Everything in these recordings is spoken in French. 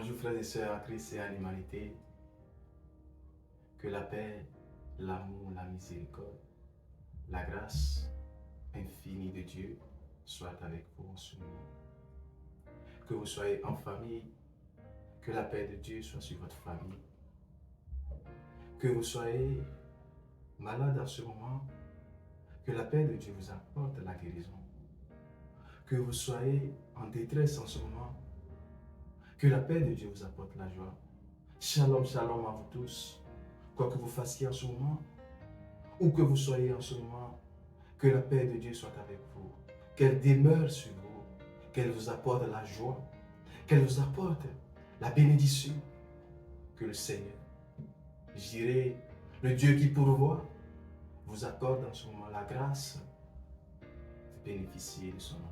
Bonjour frères et sœurs en Christ et en humanité. Que la paix, l'amour, la miséricorde, la grâce infinie de Dieu soit avec vous en ce moment. Que vous soyez en famille, que la paix de Dieu soit sur votre famille. Que vous soyez malade en ce moment, que la paix de Dieu vous apporte la guérison. Que vous soyez en détresse en ce moment, que la paix de Dieu vous apporte la joie. Shalom, shalom à vous tous. Quoi que vous fassiez en ce moment, où que vous soyez en ce moment, que la paix de Dieu soit avec vous, qu'elle demeure sur vous, qu'elle vous apporte la joie, qu'elle vous apporte la bénédiction, que le Seigneur, je dirais, le Dieu qui pourvoit, vous accorde en ce moment la grâce de bénéficier de son amour.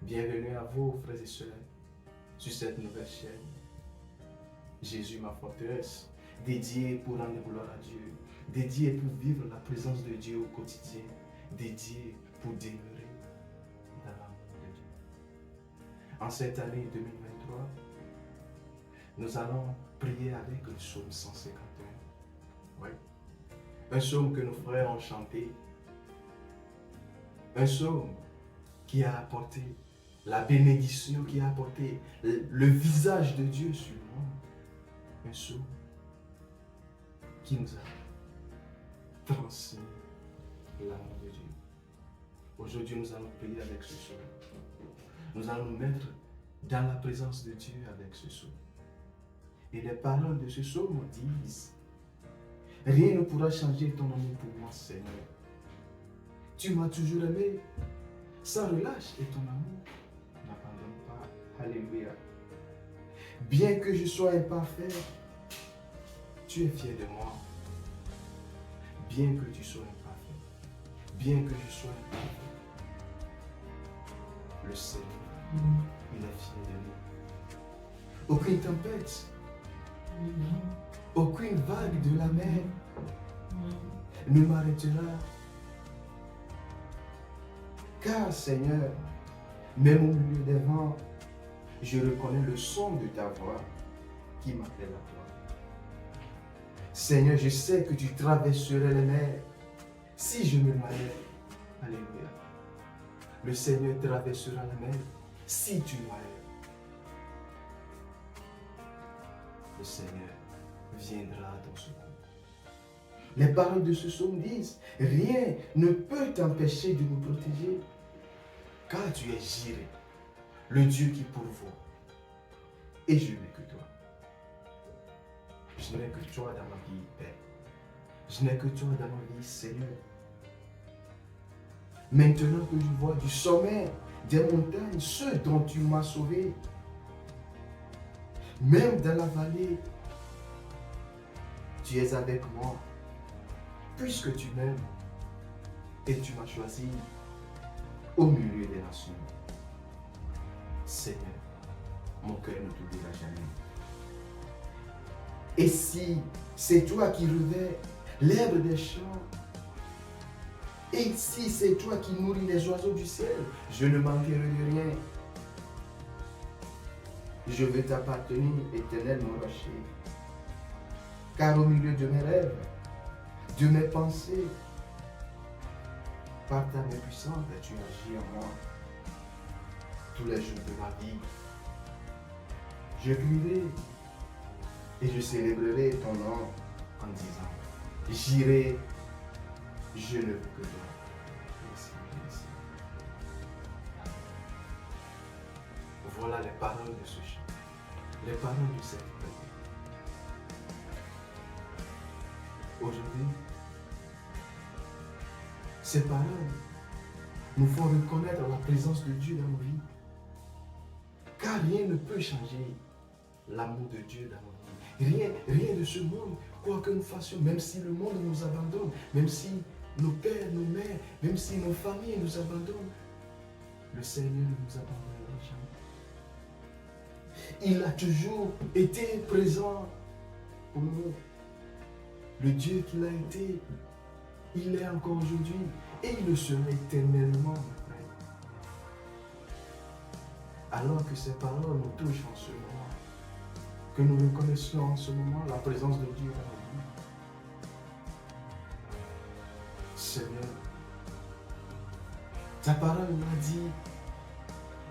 Bienvenue à vous, frères et sœurs, sur cette nouvelle chaîne. Jésus, ma forteresse, dédiée pour rendre gloire à Dieu, dédiée pour vivre la présence de Dieu au quotidien, dédiée pour demeurer dans l'amour de Dieu. En cette année 2023, nous allons prier avec le psaume 151. Oui. Un psaume que nos frères ont chanté. Un psaume qui a apporté la bénédiction, qui a apporté le visage de Dieu sur nous. Un psaume qui nous a transmis l'amour de Dieu. Aujourd'hui, nous allons prier avec ce psaume. Nous allons nous mettre dans la présence de Dieu avec ce psaume. Et les paroles de ce psaume disent: rien ne pourra changer ton amour pour moi, Seigneur. Tu m'as toujours aimé sans relâche et ton amour n'abandonne pas. Alléluia. Bien que je sois imparfait, tu es fier de moi. Bien que tu sois imparfait, bien que je sois imparfait, le Seigneur, il est fier de nous. Aucune tempête, aucune vague de la mer ne m'arrêtera. Car, Seigneur, même au milieu des vents, je reconnais le son de ta voix qui m'appelle à toi. Seigneur, je sais que tu traverserais les mers si je me noyais. Alléluia. Le Seigneur traversera la mer si tu noyais. Le Seigneur viendra à ton secours. Les paroles de ce psaume disent: rien ne peut t'empêcher de nous protéger, car tu es Jireh, le Dieu qui pourvoit. Et je n'ai que toi. Je n'ai que toi dans ma vie, Père. Je n'ai que toi dans ma vie, Seigneur. Maintenant que je vois du sommet des montagnes ceux dont tu m'as sauvé, même dans la vallée, tu es avec moi, puisque tu m'aimes et tu m'as choisi au milieu des nations. Seigneur, mon cœur ne t'oubliera jamais. Et si c'est toi qui revêts l'herbe des champs, et si c'est toi qui nourris les oiseaux du ciel, je ne manquerai de rien. Je veux t'appartenir, Éternel, mon rocher. Car au milieu de mes rêves, de mes pensées, par ta main puissante, tu agis en moi. Tous les jours de ma vie, je crierai et je célébrerai ton nom en disant: j'irai, je ne veux que toi. Merci, merci. Voilà les paroles de ce chant, les paroles de cette prière. Aujourd'hui, ces paroles nous font reconnaître la présence de Dieu dans nos vies. Car rien ne peut changer l'amour de Dieu dans nos vies. Rien de ce monde, quoi que nous fassions, même si le monde nous abandonne, même si nos pères, nos mères, même si nos familles nous abandonnent, le Seigneur ne nous abandonnera jamais. Il a toujours été présent pour nous. Le Dieu qu'il a été, il est encore aujourd'hui et il le sera éternellement. Alors que ces paroles nous touchent en ce moment, que nous reconnaissions en ce moment la présence de Dieu dans nos vies. Seigneur, ta parole m'a dit,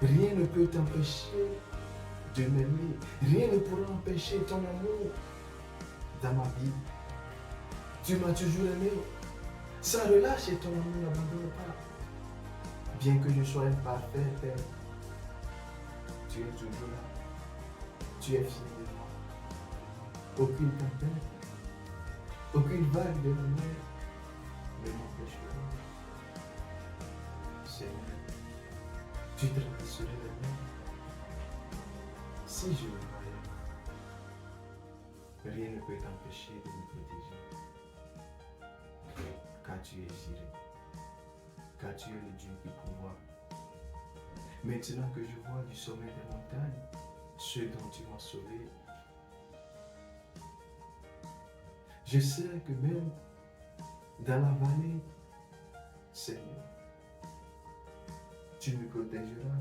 rien ne peut t'empêcher de m'aimer. Rien ne pourra empêcher ton amour dans ma vie. Tu m'as toujours aimé. Sans relâche et ton amour n'abandonne pas. Bien que je sois imparfait, Père, tu es toujours là. Tu es fier de moi. Aucune tempête, aucune vague de ma mer ne m'empêchera. Seigneur, tu traverserais la mer. Si je le voyais, rien ne peut t'empêcher de me protéger. Car tu es Jiré, car tu es le Dieu qui pourvoit. Maintenant que je vois du sommet des montagnes ceux dont tu m'as sauvé, je sais que même dans la vallée, Seigneur, tu me protégeras.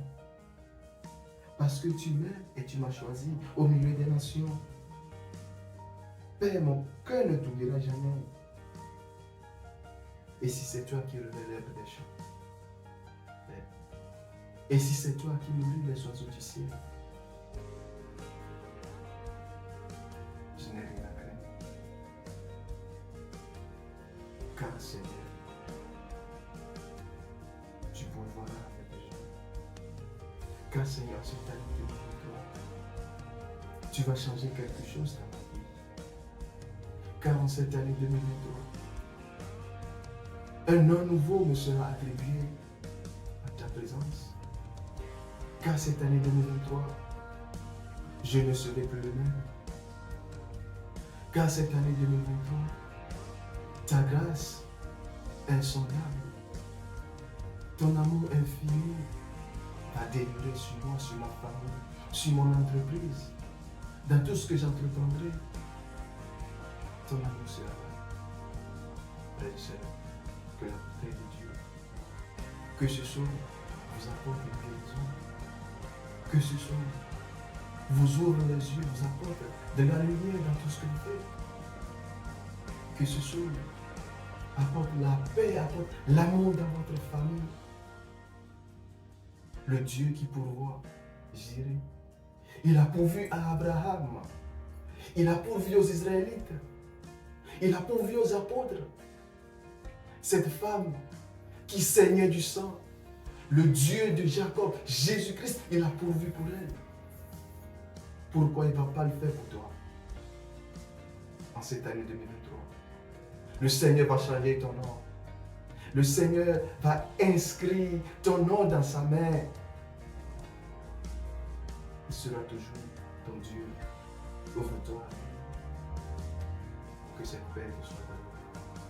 Parce que tu m'aimes et tu m'as choisi au milieu des nations. Père, mon cœur ne t'oubliera jamais. Et si c'est toi qui relèves l'herbe des champs, Père, et si c'est toi qui nourris les oiseaux du ciel, je n'ai rien à craindre. Car, Seigneur, tu pourvoiras mes besoins. Car, Seigneur, cette année 2023, tu vas changer quelque chose dans ma vie. Car en cette année 2023, un nom nouveau me sera attribué à ta présence. Car cette année 2023, je ne serai plus le même. Car cette année 2023, ta grâce insondable, ton amour infini va délivrer sur moi, sur ma famille, sur mon entreprise. Dans tout ce que j'entreprendrai, ton amour sera là. Frères et sœurs, que la paix de Dieu, que ce soit vous apporte une guérison, que ce soit vous ouvre les yeux, vous apporte de la lumière dans tout ce que vous faites, que ce soit apporte la paix, apporte l'amour dans votre famille. Le Dieu qui pourvoit, Jiré, il a pourvu à Abraham, il a pourvu aux Israélites, il a pourvu aux apôtres. Cette femme qui saignait du sang, le Dieu de Jacob, Jésus-Christ, il a pourvu pour elle. Pourquoi il ne va pas le faire pour toi en cette année 2023? Le Seigneur va changer ton nom. Le Seigneur va inscrire ton nom dans sa main. Il sera toujours ton Dieu. Ouvre-toi. Que cette paix te soit donnée.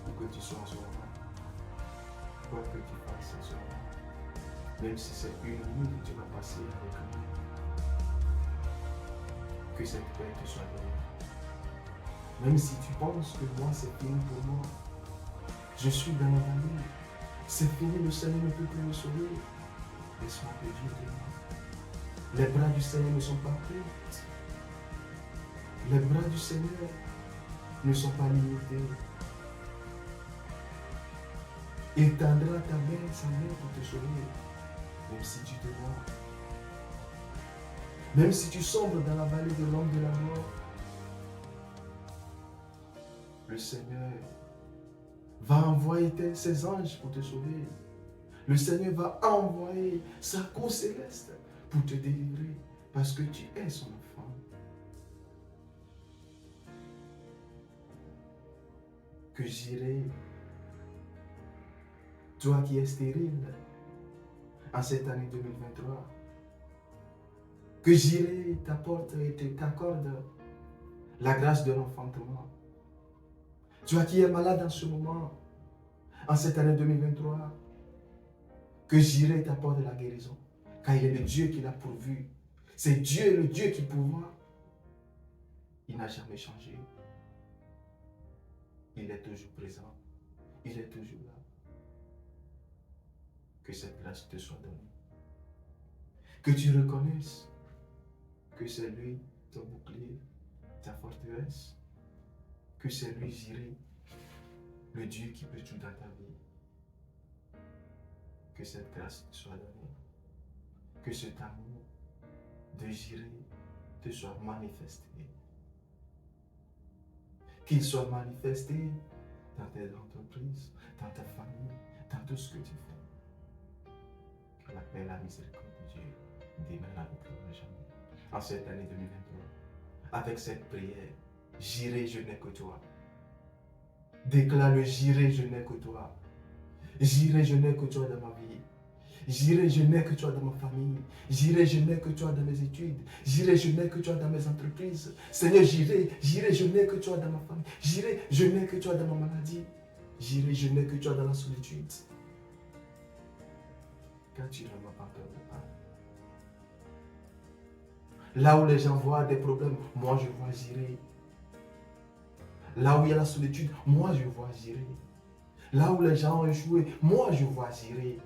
Où que tu sois en ce moment. Quoi que tu fasses en ce moment. Même si c'est une nuit que tu vas passer avec lui. Que cette paix te soit donnée. Même si tu penses que moi c'est fini pour moi. Je suis dans la vallée. C'est fini, le Seigneur ne peut plus me sauver. Laisse-moi te dire de moi. Les bras du Seigneur ne sont pas prêts. Les bras du Seigneur ne sont pas limités. Il tendra ta main, sa main pour te sauver. Même si tu te vois. Même si tu sombres dans la vallée de l'ombre de la mort. Le Seigneur va envoyer ses anges pour te sauver. Le Seigneur va envoyer sa cour céleste pour te délivrer parce que tu es son enfant. Que j'irai, toi qui es stérile en cette année 2023, que j'irai t'apporte et t'accorde la grâce de l'enfantement. Toi qui es malade en ce moment, en cette année 2023, que j'irai t'apporte la guérison. Car il est le Dieu qui l'a pourvu. C'est Dieu, le Dieu qui pourvoit. Il n'a jamais changé. Il est toujours présent. Il est toujours là. Que cette grâce te soit donnée. Que tu reconnaisses que c'est lui ton bouclier, ta forteresse, que c'est lui, Jireh, le Dieu qui peut tout dans ta vie. Que cette grâce te soit donnée, que cet amour de Jireh te soit manifesté, qu'il soit manifesté dans tes entreprises, dans ta famille, dans tout ce que tu fais. Que la paix et la miséricorde de Dieu demeurent avec nous jamais. En cette année 2023, avec cette prière, Jireh, je n'ai que toi. Déclare-le, Jireh, je n'ai que toi. Jireh, je n'ai que toi dans ma vie. Jireh, je n'ai que toi dans ma famille. Jireh, je n'ai que toi dans mes études. Jireh, je n'ai que toi dans mes entreprises. Seigneur, Jireh, je n'ai que toi dans ma famille. Jireh, je n'ai que toi dans ma maladie. Jireh, je n'ai que toi dans la solitude. Quand tu ne m'abandonnes pas. Là où les gens voient des problèmes, moi je vois Jireh. Là où il y a la solitude, moi je vois Jireh. Là où les gens ont échoué, moi je vois Jireh.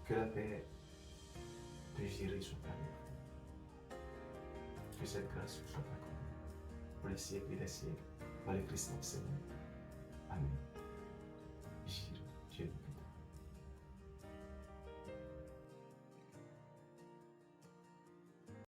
Que la paix de Jireh soit avec vous. Que cette grâce soit accordée pour les siècles et les siècles. Par le Christ notre Seigneur. Amen.